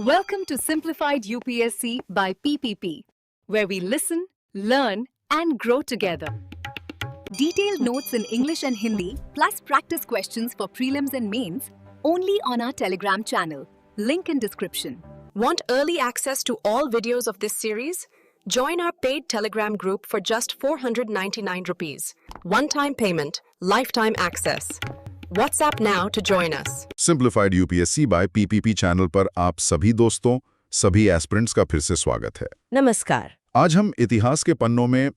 Welcome to Simplified UPSC by PPP, where we listen, learn, and grow together. Detailed notes in English and Hindi, plus practice questions for prelims and mains, only on our Telegram channel. Link in description. Want early access to all videos of this series? Join our paid Telegram group for just 499 rupees. One-time payment, lifetime access. WhatsApp now to join us. Simplified UPSC by PPP channel पर आप सभी दोस्तों, सभी aspirants का फिर से स्वागत है। नमस्कार। आज हम इतिहास के पन्नों में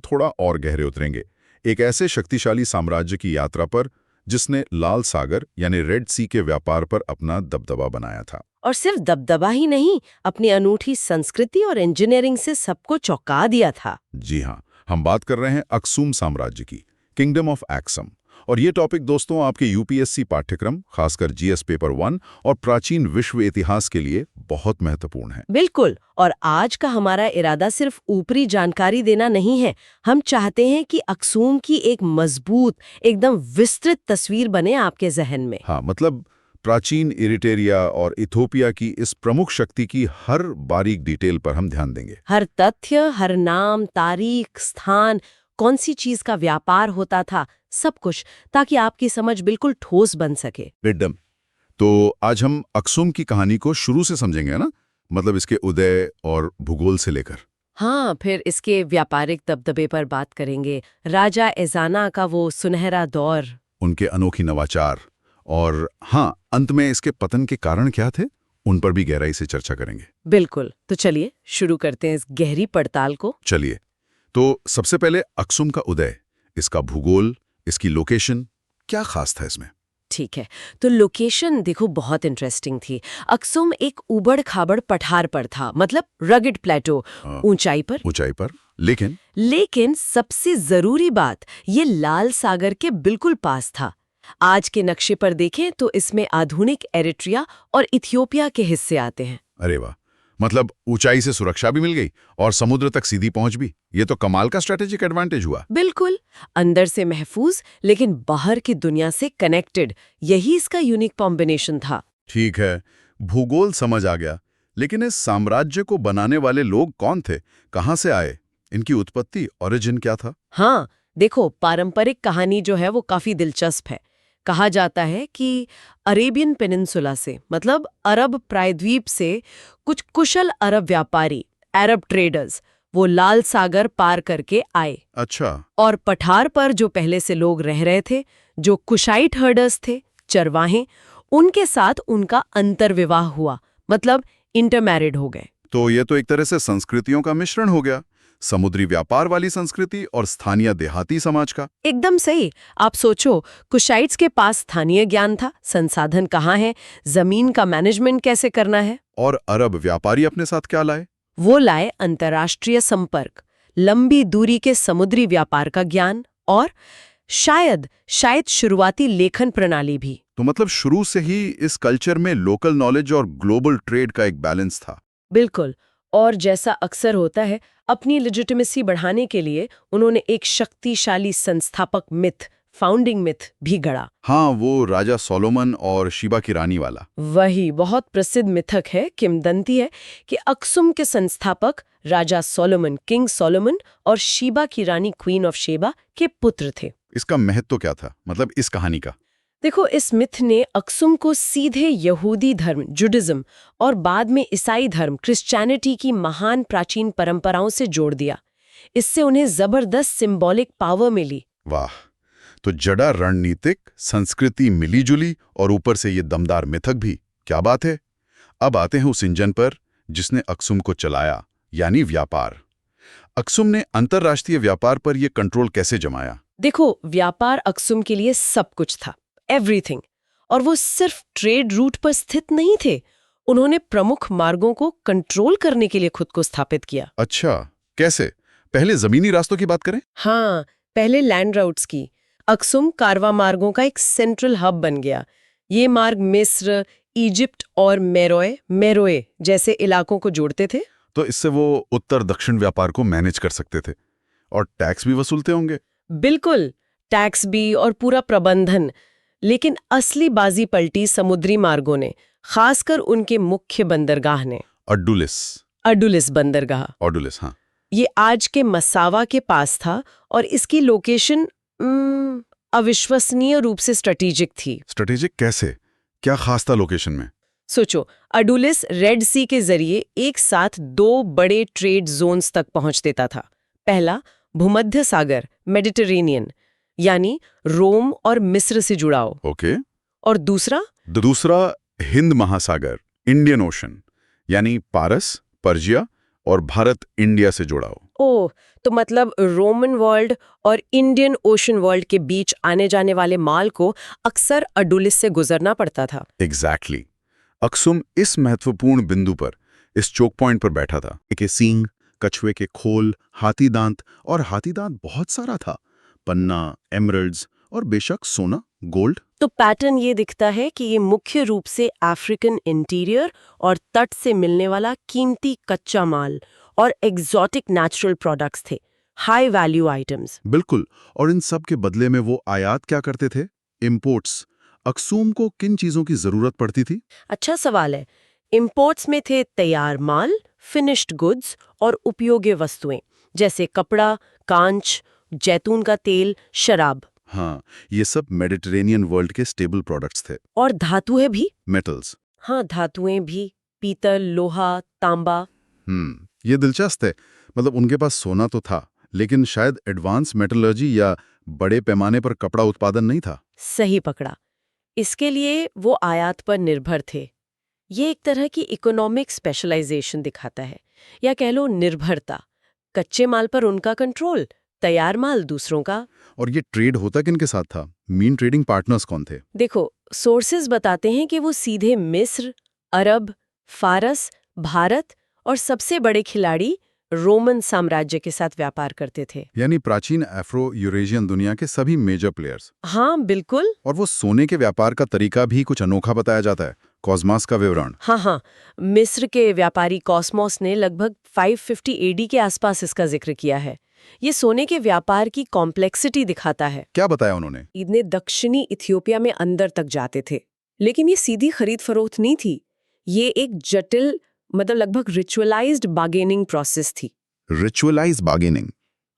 थोड़ा और गहरे उतरेंगे। एक ऐसे शक्तिशाली साम्राज्य की यात्रा पर जिसने लाल सागर यानी रेड सी के व्यापार पर अपना दबदबा बनाया था। और सिर्फ दबदबा ही नहीं, अपनी अनूठी संस्कृति और इंजीनियरिंग से सबको चौंका दिया था। जी हाँ, हम बात कर रहे हैं अक्सुम साम्राज्य की, किंगडम ऑफ एक्सम। और ये टॉपिक दोस्तों आपके यूपीएससी पाठ्यक्रम, खासकर जीएस पेपर 1 और प्राचीन विश्व इतिहास के लिए बहुत महत्वपूर्ण है। बिल्कुल। और आज का हमारा इरादा सिर्फ ऊपरी जानकारी देना नहीं है। हम चाहते हैं कि अक्सुम की एक मजबूत, एकदम विस्तृत तस्वीर बने आपके जहन में। हाँ, मतलब प्राचीन इरिटेरिया और इथोपिया की इस प्रमुख शक्ति की हर बारीक डिटेल पर हम ध्यान देंगे। हर तथ्य, हर नाम, तारीख, स्थान, कौन सी चीज का व्यापार होता था, सब कुछ, ताकि आपकी समझ बिल्कुल ठोस बन सके। एकदम। तो आज हम अक्सुम की कहानी को शुरू से समझेंगे ना, मतलब इसके उदय और भूगोल से लेकर। हाँ, फिर इसके व्यापारिक दबदबे पर बात करेंगे, राजा एजाना का वो सुनहरा दौर, उनके अनोखी नवाचार, और हाँ, अंत में इसके पतन के कारण क्या थे, उन पर भी गहराई से चर्चा करेंगे। बिल्कुल। तो चलिए शुरू करते हैं इस गहरी पड़ताल को। चलिए, तो सबसे पहले अक्सुम का उदय, इसका भूगोल, इसकी लोकेशन, क्या खास था इसमें? ठीक है, तो लोकेशन देखो बहुत इंटरेस्टिंग थी। अक्सुम एक उबड़ खाबड़ पठार पर था, मतलब रगड प्लेटो, ऊंचाई पर। लेकिन सबसे जरूरी बात, ये लाल सागर के बिल्कुल पास था। आज के नक्शे पर देखें तो इसमें आधुनिक एरिट्रिया और इथियोपिया के हिस्से आते हैं। अरे वाह, मतलब ऊंचाई से सुरक्षा भी मिल गई और समुद्र तक सीधी पहुंच भी। ये तो कमाल का स्ट्रेटेजिक एडवांटेज हुआ। बिल्कुल, अंदर से महफूज लेकिन बाहर की दुनिया से कनेक्टेड, यही इसका यूनिक कॉम्बिनेशन था। ठीक है, भूगोल समझ आ गया, लेकिन इस साम्राज्य को बनाने वाले लोग कौन थे, कहां से आए, इनकी उत्पत्ति, ओरिजिन क्या था? हाँ, देखो पारंपरिक कहानी जो है वो काफी दिलचस्प है। कहा जाता है कि अरेबियन पेनिनसुला से, मतलब अरब प्रायद्वीप से कुछ कुशल अरब व्यापारी, अरब ट्रेडर्स, वो लाल सागर पार करके आए। अच्छा। और पठार पर जो पहले से लोग रह रहे थे, जो कुशाइट हर्डर्स थे, चरवाहे, उनके साथ उनका अंतर्विवाह हुआ, मतलब इंटरमैरिड हो गए। तो ये तो एक तरह से संस्कृतियों का मिश्रण हो गया, समुद्री व्यापार वाली संस्कृति और स्थानीय देहाती समाज का। एकदम सही। आप सोचो, कुशाइट्स के पास स्थानीय ज्ञान था, संसाधन कहाँ है, जमीन का मैनेजमेंट कैसे करना है। और अरब व्यापारी अपने साथ क्या लाए? वो लाए अंतर्राष्ट्रीय संपर्क, लंबी दूरी के समुद्री व्यापार का ज्ञान, और शायद शुरुआती लेखन प्रणाली भी। तो मतलब शुरू से ही इस कल्चर में लोकल नॉलेज और ग्लोबल ट्रेड का एक बैलेंस था। बिल्कुल। और जैसा अक्सर होता है, अपनी लेजिटिमेसी बढ़ाने के लिए उन्होंने एक शक्तिशाली संस्थापक मिथ, फाउंडिंग मिथ भी गढ़ा। हाँ, वो राजा सोलोमन और शीबा की रानी वाला। वही बहुत प्रसिद्ध मिथक है, किंवदंती है कि अक्सुम के संस्थापक राजा सोलोमन, किंग सोलोमन, और शीबा की रानी क्वीन ऑफ शेबा के पुत्र थे। इसका महत्व क्या था, मतलब इस कहानी का? देखो, इस मिथ ने अक्सुम को सीधे यहूदी धर्म, जुडिज्म, और बाद में ईसाई धर्म, क्रिश्चियनिटी की महान प्राचीन परंपराओं से जोड़ दिया। इससे उन्हें जबरदस्त सिंबॉलिक पावर मिली। वाह, तो जड़ा रणनीतिक, संस्कृति मिलीजुली, और ऊपर से ये दमदार मिथक भी, क्या बात है। अब आते हैं उस इंजन पर जिसने अक्सुम को चलाया, यानी व्यापार। अक्सुम ने अंतरराष्ट्रीय व्यापार पर यह कंट्रोल कैसे जमाया? देखो, व्यापार अक्सुम के लिए सब कुछ था, एवरीथिंग। और वो सिर्फ ट्रेड रूट पर स्थित नहीं थे, उन्होंने प्रमुख मार्गों को कंट्रोल करने के लिए खुद को स्थापित किया। अच्छा, कैसे? पहले जमीनी रास्तों की बात करें। हाँ, पहले लैंड राउट्स की। अक्सुम कारवा मार्गों का एक सेंट्रल हब बन गया। ये मार्ग मिस्र, इजिप्ट और मेरोए जैसे इलाकों को जोड़ते थे। तो इससे वो उत्तर दक्षिण व्यापार को मैनेज कर सकते थे, और टैक्स भी वसूलते होंगे। बिल्कुल, टैक्स भी और पूरा प्रबंधन। लेकिन असली बाजी पलटी समुद्री मार्गों ने, खासकर उनके मुख्य बंदरगाह ने, अडुलिस बंदरगाह। ऑडुलिस, हाँ। ये आज के मसावा के पास था और इसकी लोकेशन अविश्वसनीय रूप से स्ट्रेटेजिक थी। स्ट्रेटेजिक कैसे? क्या खास था लोकेशन में? सोचो, अडुलिस रेड सी के जरिए एक साथ 2 बड़े ट्रेड जोन्स तक पहुंच देता था। पहला भूमध्य सागर, मेडिटेरेनियन, यानी रोम और मिस्र से जुड़ाव। ओके। और दूसरा हिंद महासागर, इंडियन ओशन, यानी पारस, पर्जिया और भारत इंडिया से जुड़ाव। ओह, तो मतलब रोमन वर्ल्ड और इंडियन ओशन वर्ल्ड के बीच आने जाने वाले माल को अक्सर अडुलिस से गुजरना पड़ता था। एग्जैक्टली। अक्सुम इस महत्वपूर्ण बिंदु पर, इस चोक पॉइंट पर बैठा था। के सींग, कछुए के खोल, हाथी दांत, और हाथी दांत बहुत सारा था, पन्ना, एमरल्ड्स और बेशक सोना, गोल्ड। तो पैटर्न ये दिखता है कि ये मुख्य रूप से अफ्रीकन इंटीरियर और तट से मिलने वाला कीमती कच्चा माल और एग्जॉटिक नेचुरल प्रोडक्ट्स थे, हाई वैल्यू आइटम्स। बिल्कुल। और इन सब के बदले में वो आयात क्या करते थे? इंपोर्ट्स। अक्सुम को किन चीजों की जरूरत पड़ती थी? अच्छा सवाल है। इंपोर्ट्स में थे तैयार माल, फिनिश्ड गुड्स और उपयोगी वस्तुएं जैसे कपड़ा, कांच, जैतून का तेल, शराब। हाँ, ये सब मेडिटेरेनियन वर्ल्ड के स्टेबल प्रोडक्ट्स थे। और धातुएं भी। मेटल्स। हाँ, धातुएं भी, पीतल, लोहा, तांबा। ये दिलचस्प है। मतलब उनके पास सोना तो था, लेकिन शायद एडवांस मेटलर्जी या बड़े पैमाने पर कपड़ा उत्पादन नहीं था। सही पकड़ा। इसके लिए वो आयात पर निर्भर थे। ये एक तरह की इकोनॉमिक स्पेशलाइजेशन दिखाता है, या कह लो निर्भरता। कच्चे माल पर उनका कंट्रोल, तैयार माल दूसरों का। और ये ट्रेड होता किनके साथ था? मेन ट्रेडिंग पार्टनर्स कौन थे? देखो, सोर्सेज बताते हैं कि वो सीधे मिस्र, अरब, फारस, भारत और सबसे बड़े खिलाड़ी रोमन साम्राज्य के साथ व्यापार करते थे। यानी प्राचीन अफ्रो यूरेशियन दुनिया के सभी मेजर प्लेयर्स। हाँ, बिल्कुल। और वो सोने के व्यापार का तरीका भी कुछ अनोखा बताया जाता है। कॉस्मॉस का विवरण। हाँ, मिस्र के व्यापारी कॉस्मॉस ने लगभग 550 एडी के आसपास इसका जिक्र किया है। ये सोने के व्यापार की कॉम्प्लेक्सिटी दिखाता है। क्या बताया उन्होंने? इतने दक्षिणी इथियोपिया में अंदर तक जाते थे, लेकिन ये सीधी खरीद फरोख्त नहीं थी। ये एक जटिल, मतलब लगभग रिचुअलाइज्ड बार्गेनिंग प्रोसेस थी। रिचुअलाइज्ड बार्गेनिंग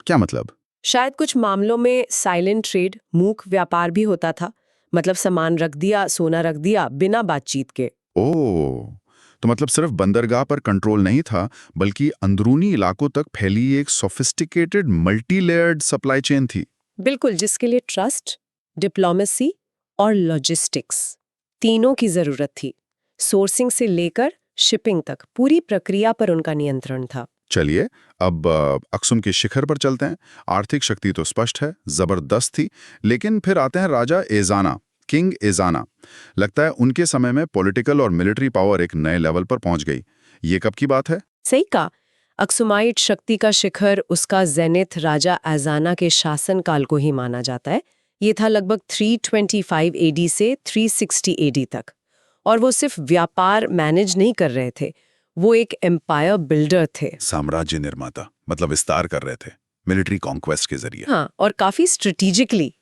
क्या मतलब? शायद कुछ मामलों में साइलेंट ट्रेड, मूक व्यापार भी होता था। मतलब सामान रख दिया, सोना रख दिया, बिना बातचीत के। ओह, तो मतलब सिर्फ बंदरगाह पर कंट्रोल नहीं था, बल्कि अंदरूनी इलाकों तक फैली एक sophisticated multi layered supply chain थी। बिल्कुल, जिसके लिए ट्रस्ट, डिप्लोमेसी और लॉजिस्टिक्स तीनों की जरूरत थी। सोर्सिंग से लेकर शिपिंग तक पूरी प्रक्रिया पर उनका नियंत्रण था। चलिए अब अक्सुम के शिखर पर चलते हैं। आर्थिक शक्ति तो स्पष्ट है, जबरदस्त थी, लेकिन फिर आते हैं राजा एजाना, किंग एजाना। लगता है उनके समय में पॉलिटिकल और मिलिट्री पावर एक नए लेवल पर पहुंच गई। ये कब की बात है? सही कहा। अक्सुमाइट शक्ति का शिखर उसका जेनिथ राजा एजाना के शासनकाल को ही माना जाता है। ये था लगभग 325 एडी से 360 एडी तक। और वो सिर्फ व्यापार मैनेज नहीं कर रहे थे, वो एक एम्पायर बिल्डर थे। साम्राज्य निर्माता, मतलब विस्तार कर रहे थे मिलिट्री कॉन्क्वेस्ट के जरिए। हाँ, और काफी स्ट्रेटेजिकली।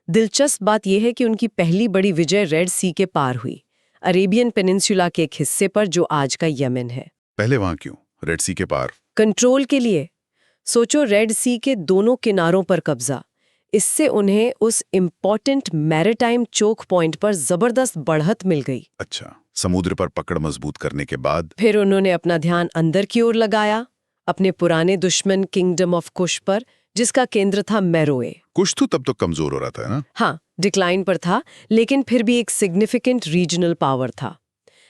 दिलचस्प बात यह है कि उनकी पहली बड़ी विजय रेड सी के पार हुई, अरेबियन पेनिनसुला के एक हिस्से पर जो आज का यमन है। पहले वहां क्यों? रेड सी के पार कंट्रोल के लिए। सोचो, रेड सी के दोनों किनारों पर कब्जा। इससे उन्हें उस इम्पोर्टेंट मैरिटाइम चोक पॉइंट पर जबरदस्त बढ़त मिल गई। अच्छा, समुद्र पर पकड़ मजबूत करने के बाद फिर उन्होंने अपना ध्यान अंदर की ओर लगाया, अपने पुराने दुश्मन किंगडम ऑफ कुश पर, जिसका केंद्र था मेरोए। कुछ तो तब तो कमजोर हो रहा था ना? हाँ, डिक्लाइन पर था, लेकिन फिर भी एक सिग्निफिकेंट रीजनल पावर था।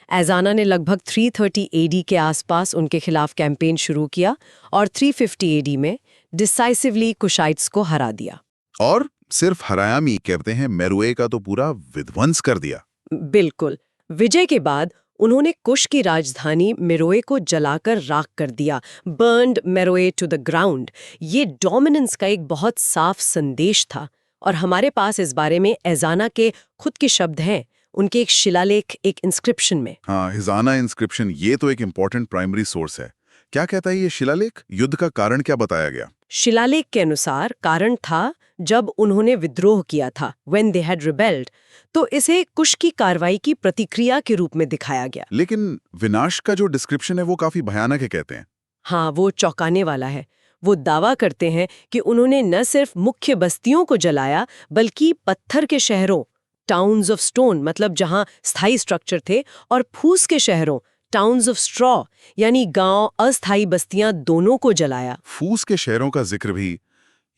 एजाना ने लगभग 330 एडी के आसपास उनके खिलाफ कैंपेन शुरू किया और 350 एडी में डिसाइसिवली कुशाइट्स को हरा दिया। और सिर्फ हरायामी कहते हैं, मेरुए का तो पूरा विध्वंस कर दिया। बिल्कुल। विजय के बाद उन्होंने कुश की राजधानी मेरोए को जलाकर राख कर दिया, बर्न्ड मेरोए टू द ग्राउंड। ये डोमिनेंस का एक बहुत साफ संदेश था, और हमारे पास इस बारे में एजाना के खुद के शब्द हैं, उनके एक शिलालेख, एक इंस्क्रिप्शन में। हाँ, एजाना इंस्क्रिप्शन, ये तो एक इम्पोर्टेंट प्राइमरी सोर्स है। क्या कहता है ये शिलालेख? युद्ध का कारण क्या बताया गया? शिलालेख के अनुसार कारण था जब उन्होंने विद्रोह किया था, when they had rebelled, तो इसे कुश की कार्रवाई की प्रतिक्रिया के रूप में दिखाया गया। लेकिन विनाश का जो डिस्क्रिप्शन है वो काफी भयानक है कहते हैं। हाँ, वो चौंकाने वाला है। वो दावा करते हैं कि उन्होंने न सिर्फ मुख्य बस्तियों को जलाया बल्कि पत्थर के शहरों, टाउन्स ऑफ स्टोन मतलब जहां स्थायी स्ट्रक्चर थे, और फूस के शहरों, टाउन्स ऑफ स्ट्रॉ यानी गांव अस्थायी बस्तियां, दोनों को जलाया। फूस के शहरों का जिक्र भी,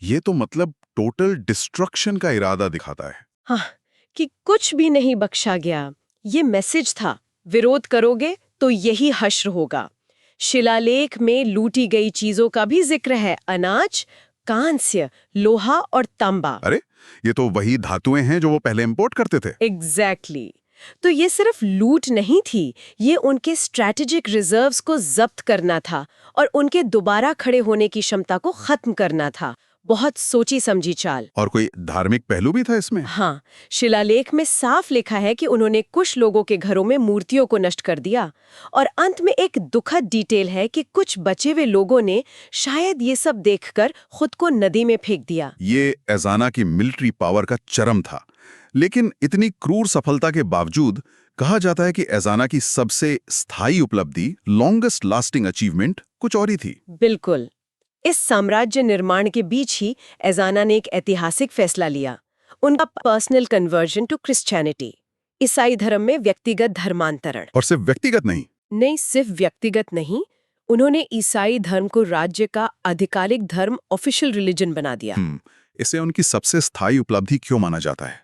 ये तो मतलब टोटल डिस्ट्रक्शन का इरादा दिखाता है। हाँ, कि कुछ भी नहीं बख्शा गया। ये मैसेज था, विरोध करोगे तो यही हश्र होगा। शिलालेख में लूटी गई चीजों का भी जिक्र है, अनाज, कांस्य, लोहा और तांबा। अरे ये तो वही धातुएं हैं जो वो पहले इंपोर्ट करते थे। एग्जैक्टली। तो ये सिर्फ लूट नहीं थी, ये उनके स्ट्रैटेजिक रिजर्व्स को जब्त करना था और उनके दोबारा खड़े होने की क्षमता को खत्म करना था। बहुत सोची समझी चाल। और कोई धार्मिक पहलू भी था इसमें? हाँ, शिलालेख में साफ लिखा है कि उन्होंने कुछ लोगों के घरों में मूर्तियों को नष्ट कर दिया, और अंत में एक दुखद डिटेल है कि कुछ बचे हुए लोगों ने शायद ये सब देखकर खुद को नदी में फेंक दिया। ये एजाना की मिलिट्री पावर का चरम था, लेकिन इतनी क्रूर सफलता के बावजूद कहा जाता है कि एजाना की सबसे स्थायी उपलब्धि, लॉन्गेस्ट लास्टिंग अचीवमेंट, कुछ और ही थी। बिल्कुल। इस साम्राज्य निर्माण के बीच ही एजाना ने एक ऐतिहासिक फैसला लिया, उनका पर्सनल कन्वर्जन टू क्रिश्चियनिटी, ईसाई धर्म में व्यक्तिगत धर्मांतरण। और सिर्फ व्यक्तिगत नहीं, सिर्फ व्यक्तिगत नहीं, उन्होंने ईसाई धर्म को राज्य का आधिकारिक धर्म, ऑफिशियल रिलीजन बना दिया। इसे उनकी सबसे स्थायी उपलब्धि क्यों माना जाता है,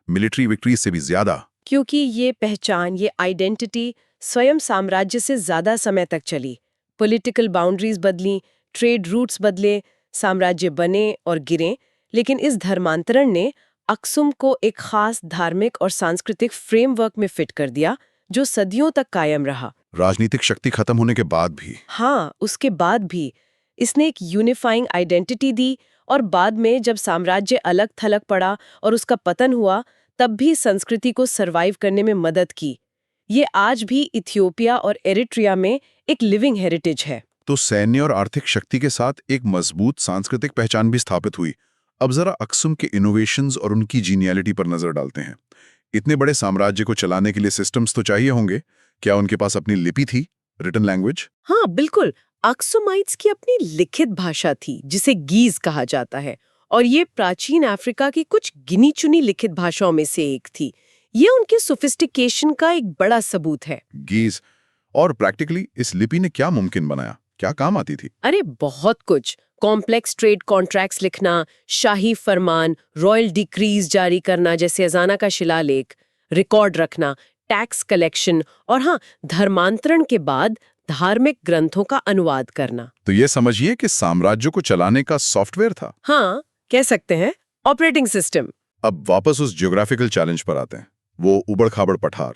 मिलिट्री विक्ट्री से भी ज्यादा? क्योंकि ये पहचान, ये आइडेंटिटी स्वयं साम्राज्य से ज्यादा समय तक चली। पॉलिटिकल बाउंड्रीज बदली, ट्रेड रूट्स बदले, साम्राज्य बने और गिरे, लेकिन इस धर्मांतरण ने अक्सुम को एक खास धार्मिक और सांस्कृतिक फ्रेमवर्क में फिट कर दिया जो सदियों तक कायम रहा। राजनीतिक शक्ति खत्म होने के बाद भी? हाँ, उसके बाद भी इसने एक यूनिफाइंग आइडेंटिटी दी, और बाद में जब साम्राज्य अलग थलग पड़ा और उसका पतन हुआ, तब भी संस्कृति को सरवाइव करने में मदद की। ये आज भी इथियोपिया और एरिट्रिया में एक लिविंग हेरिटेज है। तो सैन्य और आर्थिक शक्ति के साथ एक मजबूत सांस्कृतिक पहचान भी स्थापित हुई। अब जरा अक्सुम के इनोवेशंस और उनकी जीनियलिटी पर नजर डालते हैं। इतने बड़े साम्राज्य को चलाने के लिए सिस्टम्स तो चाहिए होंगे। क्या उनके पास अपनी लिपि थी, रिटन लैंग्वेज? हाँ, बिल्कुल। अक्सुमाइट्स की अपनी लिखित भाषा थी जिसे गीज कहा जाता है, और ये प्राचीन अफ्रीका की कुछ गिनी चुनी लिखित भाषाओं में से एक थी। ये उनके सोफिस्टिकेशन का एक बड़ा सबूत है। गीज। और प्रैक्टिकली इस लिपि ने क्या मुमकिन बनाया, क्या काम आती थी? अरे बहुत कुछ। कॉम्प्लेक्स ट्रेड कॉन्ट्रैक्ट्स लिखना, शाही फरमान, रॉयल डिक्रीज जारी करना जैसे अजाना का शिलालेख, रिकॉर्ड रखना, टैक्स कलेक्शन, और हाँ, धर्मांतरण के बाद धार्मिक ग्रंथों का अनुवाद करना। तो ये समझिए कि साम्राज्य को चलाने का सॉफ्टवेयर था। हाँ, कह सकते हैं, ऑपरेटिंग सिस्टम। अब वापस उस ज्योग्राफिकल चैलेंज पर आते हैं, वो उबड़-खाबड़ पठार।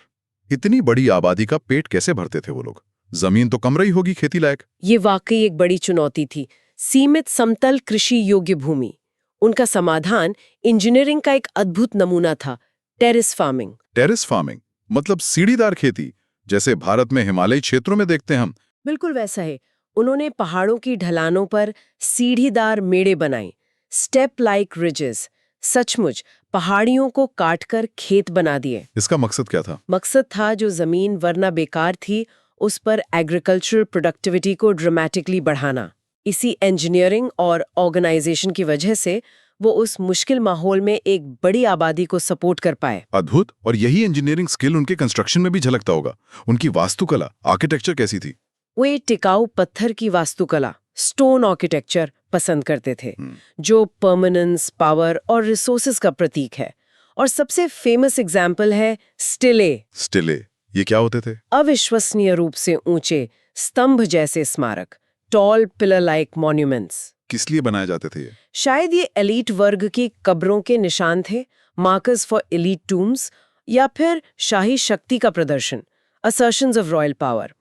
इतनी बड़ी आबादी का पेट कैसे भरते थे वो लोग? जमीन तो कम रही होगी खेती लायक। ये वाकई एक बड़ी चुनौती थी। सीमित समतल कृषि योग्य भूमि। उनका समाधान इंजीनियरिंग का एक अद्भुत नमूना था, टेरेस फार्मिंग। टेरेस फार्मिंग मतलब सीढ़ीदार खेती, जैसे भारत में हिमालयी क्षेत्रों में देखते हैं हम। बिल्कुल वैसा है। उन्होंने पहाड़ों की ढलानों पर सीढ़ीदार मेड़े बनाए, स्टेप लाइक रिजेस। सचमुच पहाड़ियों को काटकर खेत बना दिए। इसका मकसद क्या था? मकसद था जो जमीन वरना बेकार थी, उस पर एग्रीकल्चरल प्रोडक्टिविटी को ड्रामेटिकली बढ़ाना। इसी इंजीनियरिंग और ऑर्गेनाइजेशन की वजह से वो उस मुश्किल माहौल में एक बड़ी आबादी को सपोर्ट कर पाए। अद्भुत। और यही इंजीनियरिंग स्किल उनके कंस्ट्रक्शन में भी झलकता होगा। उनकी वास्तुकला, आर्किटेक्चर कैसी थी? वो एक टिकाऊ पत्थर की वास्तुकला, स्टोन आर्किटेक्चर पसंद करते थे, जो परमानेंस, पावर और रिसोर्सेज का प्रतीक है। और सबसे फेमस एग्जाम्पल है स्टिले। स्टिले ये क्या होते थे? अविश्वसनीय रूप से ऊंचे स्तंभ जैसे स्मारक, टॉल पिलर लाइक मॉन्यूमेंट्स। किस लिए बनाए जाते थे ये? शायद ये एलीट वर्ग की कब्रों के निशान थे, मार्कर्स फॉर एलीट टूम्स, या फिर शाही शक्ति का प्रदर्शन, असर्शंस ऑफ रॉयल पावर।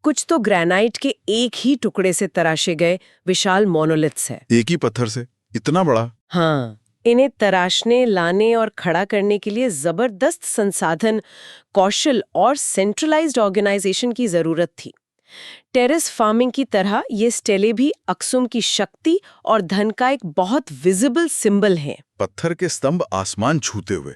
कुछ तो ग्रेनाइट के एक ही टुकड़े से तराशे गए विशाल मोनोलिथ्स है। एक ही पत्थर से इतना बड़ा? हाँ, इन्हें तराशने, लाने और खड़ा करने के लिए जबरदस्त संसाधन, कौशल और सेंट्रलाइज्ड ऑर्गेनाइजेशन की जरूरत थी। टेरेस फार्मिंग की तरह ये स्टेले भी अक्सुम की शक्ति और धन का एक बहुत विजिबल सिंबल है। पत्थर के स्तंभ आसमान छूते हुए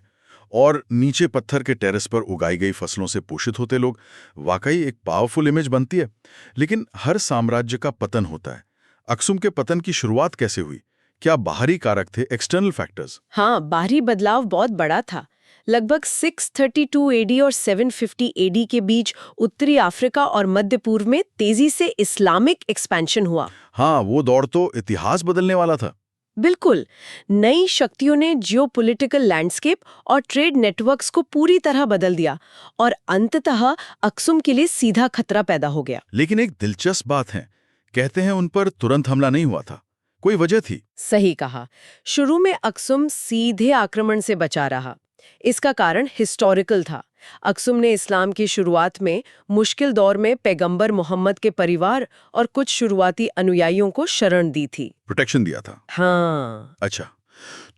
और नीचे पत्थर के टेरेस पर उगाई गई फसलों से पोषित होते लोग, वाकई एक पावरफुल इमेज बनती है। लेकिन हर साम्राज्य का पतन होता है। अक्सुम के पतन की शुरुआत कैसे हुई? क्या बाहरी कारक थे, एक्सटर्नल फैक्टर्स? हाँ, बाहरी बदलाव बहुत बड़ा था। लगभग 632 एडी और 750 एडी के बीच उत्तरी अफ्रीका और मध्य पूर्व में तेजी से इस्लामिक एक्सपेंशन हुआ। हाँ, वो दौर तो इतिहास बदलने वाला था। बिल्कुल, नई शक्तियों ने जियोपॉलिटिकल लैंडस्केप और ट्रेड नेटवर्क्स को पूरी तरह बदल दिया और अंततः अक्सुम के लिए सीधा खतरा पैदा हो गया। लेकिन एक दिलचस्प बात है, कहते हैं उन पर तुरंत हमला नहीं हुआ था, कोई वजह थी। सही कहा, शुरू में अक्सुम सीधे आक्रमण से बचा रहा। इसका कारण हिस्टोरिकल था। अक्सुम ने इस्लाम की शुरुआत में मुश्किल दौर में पैगंबर मोहम्मद के परिवार और कुछ शुरुआती अनुयायियों को शरण दी थी, प्रोटेक्शन दिया था। हाँ। अच्छा,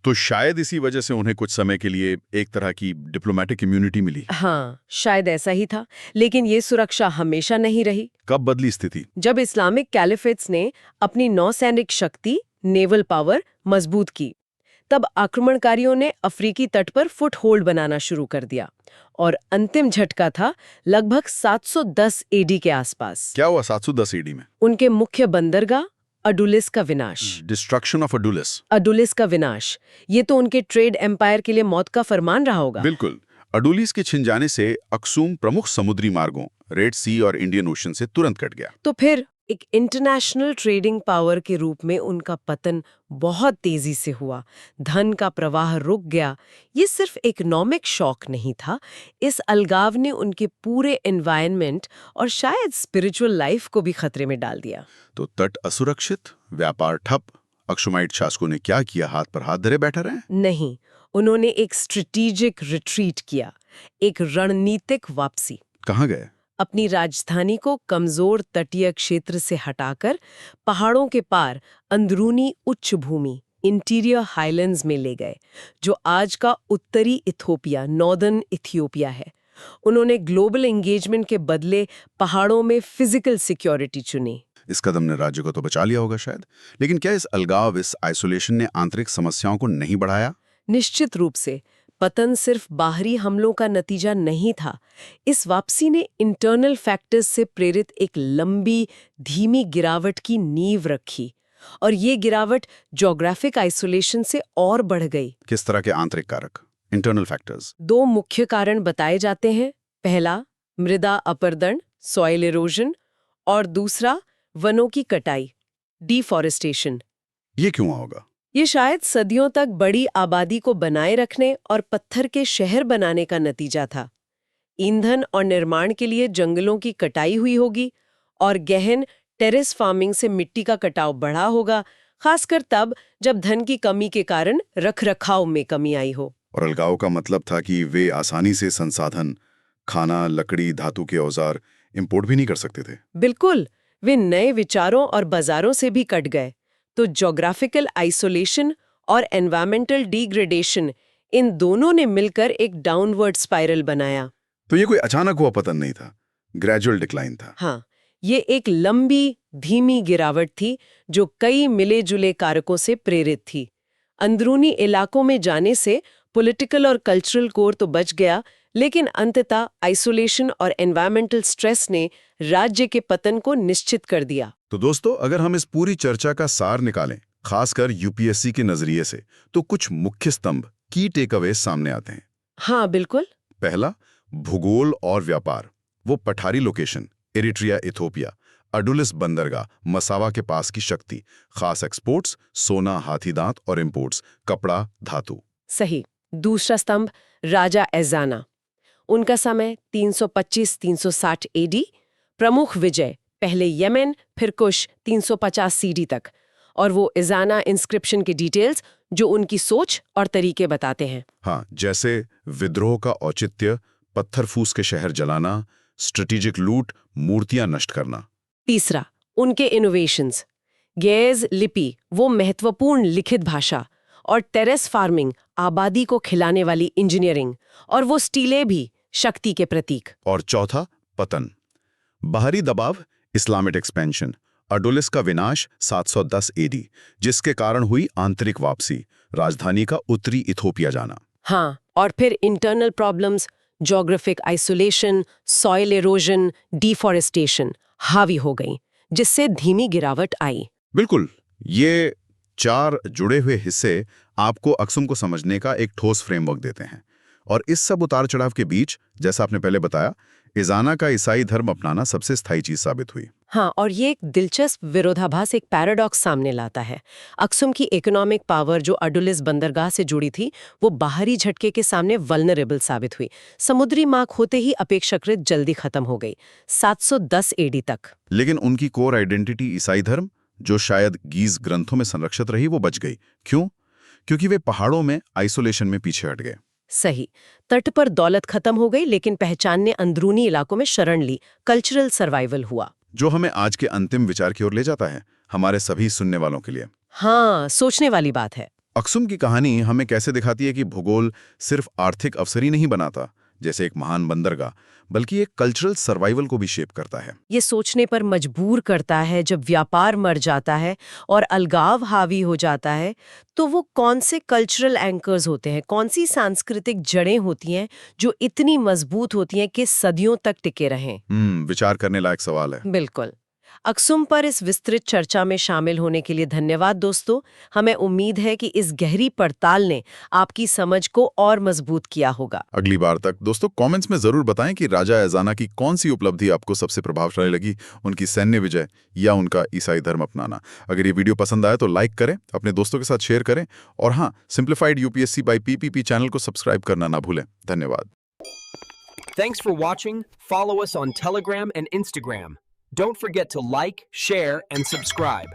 तो शायद इसी वजह से उन्हें कुछ समय के लिए एक तरह की डिप्लोमेटिक इम्यूनिटी मिली। हाँ, शायद ऐसा ही था, लेकिन ये सुरक्षा हमेशा नहीं रही। कब बदली स्थिति? जब इस्लामिक कैलिफेट्स ने अपनी नौसैनिक शक्ति, नेवल पावर मजबूत की, तब आक्रमणकारियों ने अफ्रीकी तट पर फुटहोल्ड बनाना शुरू कर दिया और अंतिम झटका था लगभग 710 एडी के आसपास। क्या हुआ 710 एडी में? उनके मुख्य बंदरगाह अडुलिस का विनाश। Destruction of अडुलिस। अडुलिस का विनाश, ये तो उनके ट्रेड एम्पायर के लिए मौत का फरमान रहा होगा। बिल्कुल। अडुलिस के छिन जाने से अक्सुम प्रमुख समुद्री मार्गों, रेड सी और इंडियन ओशन से तुरंत कट गया। तो फिर एक इंटरनेशनल ट्रेडिंग पावर के रूप में उनका पतन बहुत तेजी से हुआ। धन का प्रवाह रुक गया। ये सिर्फ इकोनॉमिक शॉक नहीं था, इस अलगाव ने उनके पूरे एनवायरनमेंट और शायद स्पिरिचुअल लाइफ को भी खतरे में डाल दिया। तो तट असुरक्षित, व्यापार ठप। अक्सुमाइट शासकों ने क्या किया? हाथ पर हाथ धरे बैठे रहे? नहीं, उन्होंने एक स्ट्रेटेजिक रिट्रीट किया, एक रणनीतिक वापसी। कहाँ गए? अपनी राजधानी को कमजोर तटीय क्षेत्र से हटाकर पहाड़ों के पार अंदरूनी उच्च भूमि, इंटीरियर हाईलैंड्स में ले गए, जो आज का उत्तरी इथियोपिया, नॉर्दर्न इथियोपिया है। उन्होंने ग्लोबल एंगेजमेंट के बदले पहाड़ों में फिजिकल सिक्योरिटी चुनी। इस कदम ने राज्य को तो बचा लिया होगा शायद, लेकिन क्या इस अलगाव, इस आइसोलेशन ने आंतरिक समस्याओं को नहीं बढ़ाया? निश्चित रूप से। पतन सिर्फ बाहरी हमलों का नतीजा नहीं था। इस वापसी ने इंटरनल फैक्टर्स से प्रेरित एक लंबी, धीमी गिरावट की नींव रखी, और ये गिरावट ज्योग्राफिक आइसोलेशन से और बढ़ गई। किस तरह के आंतरिक कारक, इंटरनल फैक्टर्स? 2 मुख्य कारण बताए जाते हैं। पहला, मृदा अपरदन, सॉइल इरोजन, और दूसरा, वनों की कटाई, डिफॉरेस्टेशन। ये क्यों होगा? ये शायद सदियों तक बड़ी आबादी को बनाए रखने और पत्थर के शहर बनाने का नतीजा था। ईंधन और निर्माण के लिए जंगलों की कटाई हुई होगी, और गहन टेरेस फार्मिंग से मिट्टी का कटाव बढ़ा होगा, खासकर तब जब धन की कमी के कारण रखरखाव में कमी आई हो। और अलगाव का मतलब था कि वे आसानी से संसाधन, खाना, लकड़ी, धातु के औजार इंपोर्ट भी नहीं कर सकते थे। बिल्कुल, वे नए विचारों और बाजारों से भी कट गए। तो ज्योग्राफिकल आइसोलेशन और एनवायरमेंटल डिग्रेडेशन, इन दोनों ने मिलकर एक डाउनवर्ड स्पाइरल बनाया। तो ये कोई अचानक हुआ पतन नहीं था, ग्रेजुअल डिक्लाइन था। हाँ, ये एक लंबी, धीमी गिरावट थी जो कई मिले जुले कारकों से प्रेरित थी। अंदरूनी इलाकों में जाने से पॉलिटिकल और कल्चरल कोर तो बच गया, लेकिन अंततः आइसोलेशन और एनवायरमेंटल स्ट्रेस ने राज्य के पतन को निश्चित कर दिया। तो दोस्तों, अगर हम इस पूरी चर्चा का सार निकालें, खासकर यूपीएससी के नजरिए से, तो कुछ मुख्य स्तंभ, की टेकअवेज सामने आते हैं। हाँ, बिल्कुल। पहला, भूगोल और व्यापार। वो पठारी लोकेशन, इरिट्रिया, इथियोपिया, अडुलिस बंदरगाह, मसावा के पास की शक्ति, खास एक्सपोर्ट्स, सोना, हाथी दांत और इंपोर्ट्स, कपड़ा, धातु। सही। दूसरा स्तंभ, राजा एजाना। उनका समय 325-360 एडी। प्रमुख विजय, पहले यमन, फिर कुश, 350 सीडी तक। और वो एजाना इंस्क्रिप्शन की डिटेल्स जो उनकी सोच और तरीके बताते हैं। हाँ, जैसे विद्रोह का औचित्य, पत्थर फूस के शहर जलाना, स्ट्रेटेजिक लूट, मूर्तियां नष्ट करना। तीसरा, उनके इनोवेशंस, गेज लिपि, वो महत्वपूर्ण लिखित भाषा, और टेरेस फार्मिंग, आबादी को खिलाने वाली इंजीनियरिंग, और वो स्टीलें भी, शक्ति के प्रतीक। और चौथा, पतन। बाहरी दबाव, इस्लामिक एक्सपेंशन, अडोलिस का विनाश 710 एडी, जिसके कारण हुई आंतरिक वापसी, राजधानी का उत्तरी इथोपिया जाना। हाँ, और फिर internal problems, geographic isolation, soil halogen, deforestation हावी हो गई, जिससे धीमी गिरावट आई। बिल्कुल, ये 4 जुड़े हुए हिस्से आपको अक्सुम को समझने का एक ठोस फ्रेमवर्क देते हैं। और इस सब उतार चढ़ाव के बीच, जैसा आपने पहले बताया, इजाना का ईसाई धर्म अपनाना सबसे स्थायी चीज साबित हुई। हाँ, और ये एक दिलचस्प विरोधाभास, एक पैराडॉक्स सामने लाता है। अक्सुम की इकोनॉमिक पावर जो अडुलिस बंदरगाह से जुड़ी थी, वो बाहरी झटके के सामने वल्नरेबल साबित हुई। समुद्री मार्ग होते ही अपेक्षाकृत जल्दी खत्म हो गई, 710 एडी तक। लेकिन उनकी कोर आइडेंटिटी ईसाई धर्म, जो शायद गीज ग्रंथों में संरक्षित रही, वो बच गई। क्यों? क्योंकि वे पहाड़ों में आइसोलेशन में पीछे हट गए। सही, तट पर दौलत खत्म हो गई, लेकिन पहचान ने अंदरूनी इलाकों में शरण ली, कल्चरल सर्वाइवल हुआ। जो हमें आज के अंतिम विचार की ओर ले जाता है, हमारे सभी सुनने वालों के लिए। हाँ, सोचने वाली बात है। अक्सुम की कहानी हमें कैसे दिखाती है कि भूगोल सिर्फ आर्थिक अवसर ही नहीं बनाता, जैसे एक महान बंदरगाह, बल्कि एक कल्चरल सर्वाइवल को भी शेप करता है। ये सोचने पर मजबूर करता है, जब व्यापार मर जाता है और अलगाव हावी हो जाता है, तो वो कौन से कल्चरल एंकर्स होते हैं, कौन सी सांस्कृतिक जड़ें होती हैं जो इतनी मजबूत होती हैं कि सदियों तक टिके रहें। विचार करने लायक सवाल है। बिल्कुल। अक्सुम पर इस विस्तृत चर्चा में शामिल होने के लिए धन्यवाद दोस्तों। हमें उम्मीद है कि इस गहरी पड़ताल ने आपकी समझ को और मजबूत किया होगा। अगली बार तक दोस्तों कमेंट्स में जरूर बताएं कि राजा एजाना की कौन सी उपलब्धि आपको सबसे प्रभावशाली लगी, उनकी सैन्य विजय या उनका ईसाई धर्म अपनाना। अगर ये वीडियो पसंद आए तो लाइक करें, अपने दोस्तों के साथ शेयर करें, और हाँ, simplified UPSC by PPP channel को सब्सक्राइब करना ना भूलें। धन्यवाद। Thanks for watching. Follow us on Telegram and Instagram. Don't forget to like, share, and subscribe.